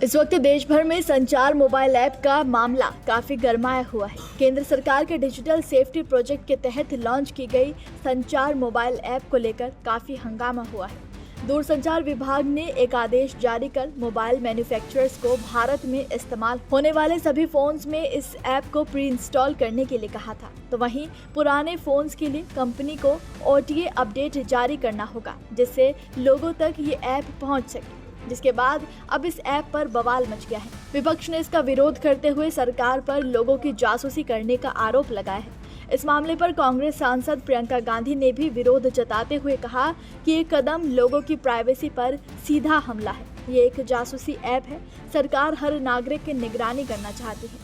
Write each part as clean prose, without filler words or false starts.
इस वक्त देश भर में संचार मोबाइल ऐप का मामला काफी गरमाया हुआ है। केंद्र सरकार के डिजिटल सेफ्टी प्रोजेक्ट के तहत लॉन्च की गई संचार मोबाइल ऐप को लेकर काफी हंगामा हुआ है। दूरसंचार विभाग ने एक आदेश जारी कर मोबाइल मैन्युफैक्चरर्स को भारत में इस्तेमाल होने वाले सभी फोन्स में इस ऐप को प्री इंस्टॉल करने के लिए कहा था। तो वहीं पुराने फोन्स के लिए कंपनी को OTA अपडेट जारी करना होगा, जिससे लोगों तक ये ऐप पहुंच सके। जिसके बाद अब इस ऐप पर बवाल मच गया है। विपक्ष ने इसका विरोध करते हुए सरकार पर लोगों की जासूसी करने का आरोप लगाया है। इस मामले पर कांग्रेस सांसद प्रियंका गांधी ने भी विरोध जताते हुए कहा कि ये कदम लोगों की प्राइवेसी पर सीधा हमला है। ये एक जासूसी ऐप है। सरकार हर नागरिक की निगरानी करना चाहती है।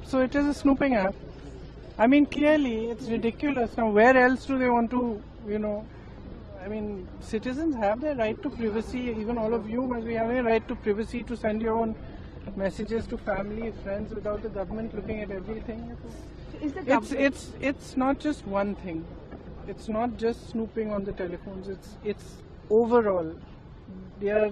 So it is a snooping app. I mean, clearly it's ridiculous. Now, where else do they want to, I mean, citizens have their right to privacy. Even all of you must be having a right to privacy to send your own messages to family, friends, without the government looking at everything. It's not just one thing. It's not just snooping on the telephones. It's overall. They are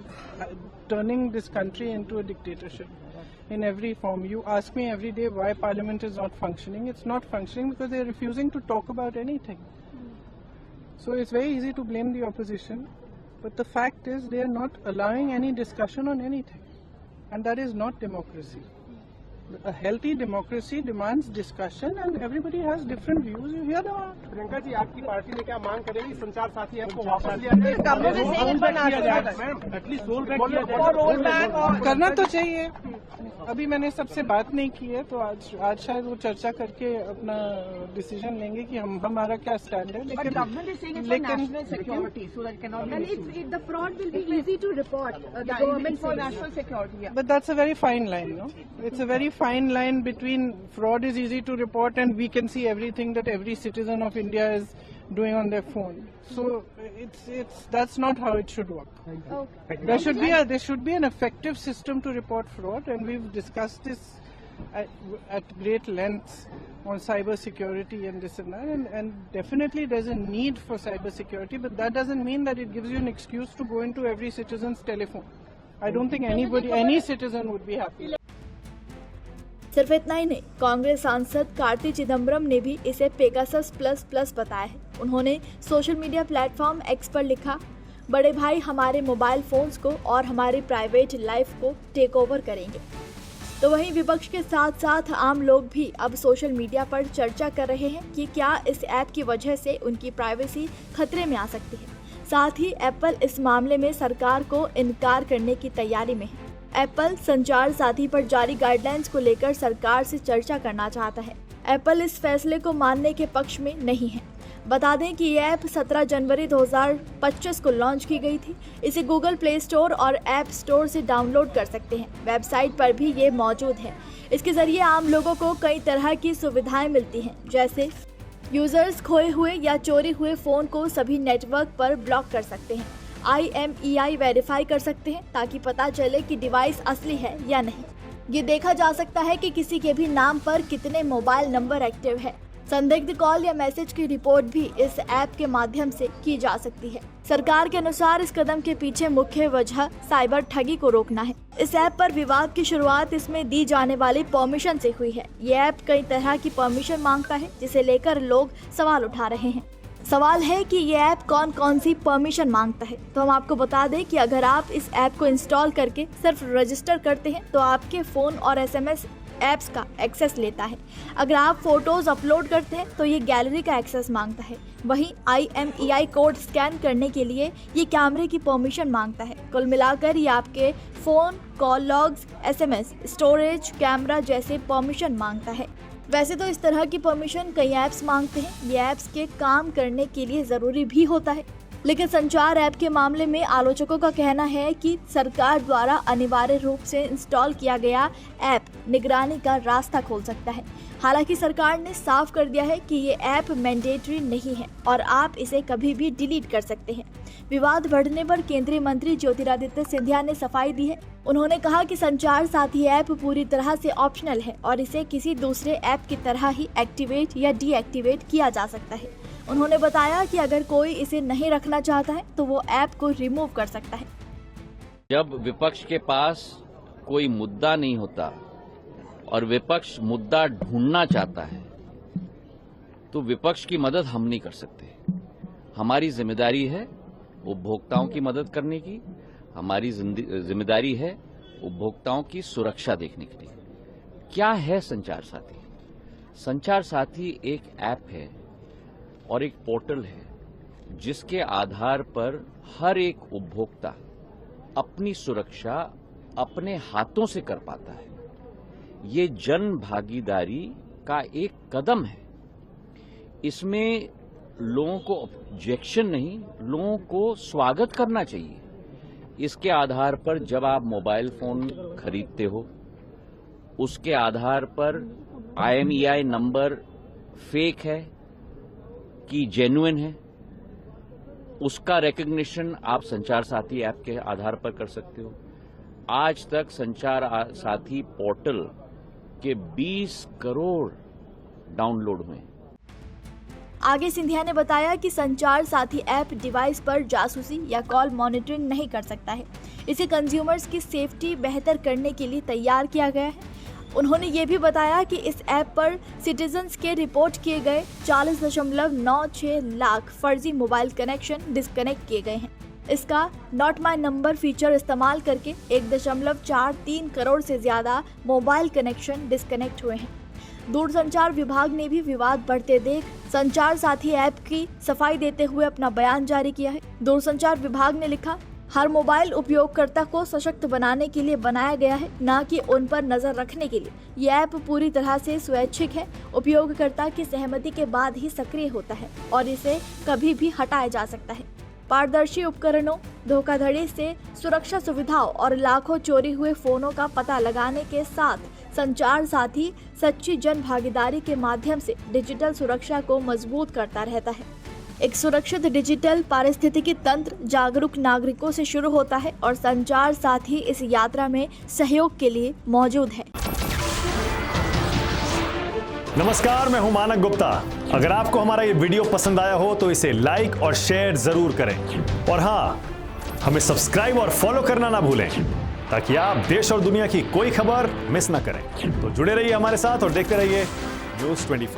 turning this country into a dictatorship in every form. You ask me every day why Parliament is not functioning. It's not functioning because they are refusing to talk about anything. So it's very easy to blame the opposition, but the fact is they are not allowing any discussion on anything, and that is not democracy. A healthy democracy demands discussion, and everybody has different views. You hear them out. Priyanka ji, आपकी party ने क्या मांग करेगी? संचार साथी app को वापस लिया जाए, एटलीस्ट रोल बैक किया जाए। करना तो चाहिए। अभी मैंने सबसे बात नहीं की है, तो आज शायद वो चर्चा करके अपना डिसीजन लेंगे कि हमारा क्या स्टैंड है। लेकिन the fraud will be easy to report. The government for national security. But that's a very fine line, no? It's a very fine line between fraud is easy to report and we can see everything that every citizen of India is doing on their phone. So that's not how it should work. Okay. There should be an effective system to report fraud, and we've discussed this at great lengths on cyber security and this and that, and definitely there's a need for cyber security, but that doesn't mean that it gives you an excuse to go into every citizen's telephone. I don't think any citizen would be happy. सिर्फ इतना ही नहीं, कांग्रेस सांसद कार्ति चिदम्बरम ने भी इसे Pegasus plus बताया है। उन्होंने सोशल मीडिया प्लेटफॉर्म X पर लिखा, बड़े भाई हमारे मोबाइल फोन्स को और हमारी प्राइवेट लाइफ को टेक ओवर करेंगे। तो वहीं विपक्ष के साथ साथ आम लोग भी अब सोशल मीडिया पर चर्चा कर रहे हैं कि क्या इस ऐप की वजह से उनकी प्राइवेसी खतरे में आ सकती है। साथ ही एप्पल इस मामले में सरकार को इनकार करने की तैयारी में है। एप्पल संचार साथी पर जारी गाइडलाइंस को लेकर सरकार से चर्चा करना चाहता है। एप्पल इस फैसले को मानने के पक्ष में नहीं है। बता दें कि ये ऐप 17 जनवरी 2025 को लॉन्च की गई थी। इसे गूगल प्ले स्टोर और ऐप स्टोर से डाउनलोड कर सकते हैं। वेबसाइट पर भी ये मौजूद है। इसके जरिए आम लोगों को कई तरह की सुविधाएं मिलती हैं, जैसे यूजर्स खोए हुए या चोरी हुए फोन को सभी नेटवर्क पर ब्लॉक कर सकते हैं। IMEI वेरीफाई कर सकते हैं ताकि पता चले कि डिवाइस असली है या नहीं। ये देखा जा सकता है कि किसी के भी नाम पर कितने मोबाइल नंबर एक्टिव है। संदिग्ध कॉल या मैसेज की रिपोर्ट भी इस ऐप के माध्यम से की जा सकती है। सरकार के अनुसार इस कदम के पीछे मुख्य वजह साइबर ठगी को रोकना है। इस ऐप पर विवाद की शुरुआत इसमें दी जाने वाली परमिशन से हुई है। ये ऐप कई तरह की परमिशन मांगता है, जिसे लेकर लोग सवाल उठा रहे हैं। सवाल है कि ये ऐप कौन सी परमिशन मांगता है। तो हम आपको बता दें कि अगर आप इस ऐप को इंस्टॉल करके सिर्फ रजिस्टर करते हैं तो आपके फ़ोन और SMS ऐप्स का एक्सेस लेता है। अगर आप फोटोज़ अपलोड करते हैं तो ये गैलरी का एक्सेस मांगता है। वहीं IMEI कोड स्कैन करने के लिए ये कैमरे की परमिशन मांगता है। कुल मिलाकर ये आपके phone, call logs, SMS, storage, camera जैसे परमिशन मांगता है। वैसे तो इस तरह की परमिशन कई ऐप्स मांगते हैं। ये ऐप्स के काम करने के लिए ज़रूरी भी होता है, लेकिन संचार ऐप के मामले में आलोचकों का कहना है कि सरकार द्वारा अनिवार्य रूप से इंस्टॉल किया गया ऐप निगरानी का रास्ता खोल सकता है। हालांकि सरकार ने साफ कर दिया है कि ये ऐप मैंडेटरी नहीं है और आप इसे कभी भी डिलीट कर सकते हैं। विवाद बढ़ने पर केंद्रीय मंत्री ज्योतिरादित्य सिंधिया ने सफाई दी है। उन्होंने कहा कि संचार साथी ऐप पूरी तरह से ऑप्शनल है और इसे किसी दूसरे ऐप की तरह ही एक्टिवेट या डीएक्टिवेट किया जा सकता है। उन्होंने बताया कि अगर कोई इसे नहीं रखना चाहता है तो वो ऐप को रिमूव कर सकता है। जब विपक्ष के पास कोई मुद्दा नहीं होता और विपक्ष मुद्दा ढूंढना चाहता है तो विपक्ष की मदद हम नहीं कर सकते। हमारी जिम्मेदारी है उपभोक्ताओं की मदद करने की, हमारी जिम्मेदारी है उपभोक्ताओं की सुरक्षा देखने के लिए। क्या है संचार साथी? संचार साथी एक ऐप है और एक पोर्टल है जिसके आधार पर हर एक उपभोक्ता अपनी सुरक्षा अपने हाथों से कर पाता है। ये जन भागीदारी का एक कदम है। इसमें लोगों को ऑब्जेक्शन नहीं, लोगों को स्वागत करना चाहिए। इसके आधार पर जब आप मोबाइल फोन खरीदते हो, उसके आधार पर IMEI नंबर फेक है कि जेन्युइन है, उसका रिकॉग्निशन आप संचार साथी ऐप के आधार पर कर सकते हो। आज तक संचार साथी पोर्टल के 20 करोड़ डाउनलोड हुए। आगे सिंधिया ने बताया कि संचार साथी ऐप डिवाइस पर जासूसी या कॉल मॉनिटरिंग नहीं कर सकता है। इसे कंज्यूमर्स की सेफ्टी बेहतर करने के लिए तैयार किया गया है। उन्होंने ये भी बताया कि इस ऐप पर सिटीजन्स के रिपोर्ट किए गए 40.96 लाख फर्जी मोबाइल कनेक्शन डिस्कनेक्ट किए गए हैं। इसका नॉट माई नंबर फीचर इस्तेमाल करके 1.43 करोड़ से ज्यादा मोबाइल कनेक्शन डिस्कनेक्ट हुए हैं। दूरसंचार विभाग ने भी विवाद बढ़ते देख संचार साथी ऐप की सफाई देते हुए अपना बयान जारी किया है। दूरसंचार विभाग ने लिखा, हर मोबाइल उपयोगकर्ता को सशक्त बनाने के लिए बनाया गया है, न कि उन पर नजर रखने के लिए। ये ऐप पूरी तरह से स्वैच्छिक है, उपयोगकर्ता की सहमति के बाद ही सक्रिय होता है और इसे कभी भी हटाया जा सकता है। पारदर्शी उपकरणों, धोखाधड़ी से सुरक्षा सुविधाओं और लाखों चोरी हुए फोनों का पता लगाने के साथ संचार साथी सच्ची जन भागीदारी के माध्यम से डिजिटल सुरक्षा को मजबूत करता रहता है। एक सुरक्षित डिजिटल पारिस्थितिकी तंत्र जागरूक नागरिकों से शुरू होता है और संचार साथी इस यात्रा में सहयोग के लिए मौजूद है। नमस्कार, मैं हूं मानक गुप्ता। अगर आपको हमारा ये वीडियो पसंद आया हो तो इसे लाइक और शेयर जरूर करें और हाँ, हमें सब्सक्राइब और फॉलो करना ना भूलें ताकि आप देश और दुनिया की कोई खबर मिस ना करें। तो जुड़े रहिए हमारे साथ और देखते रहिए News 24।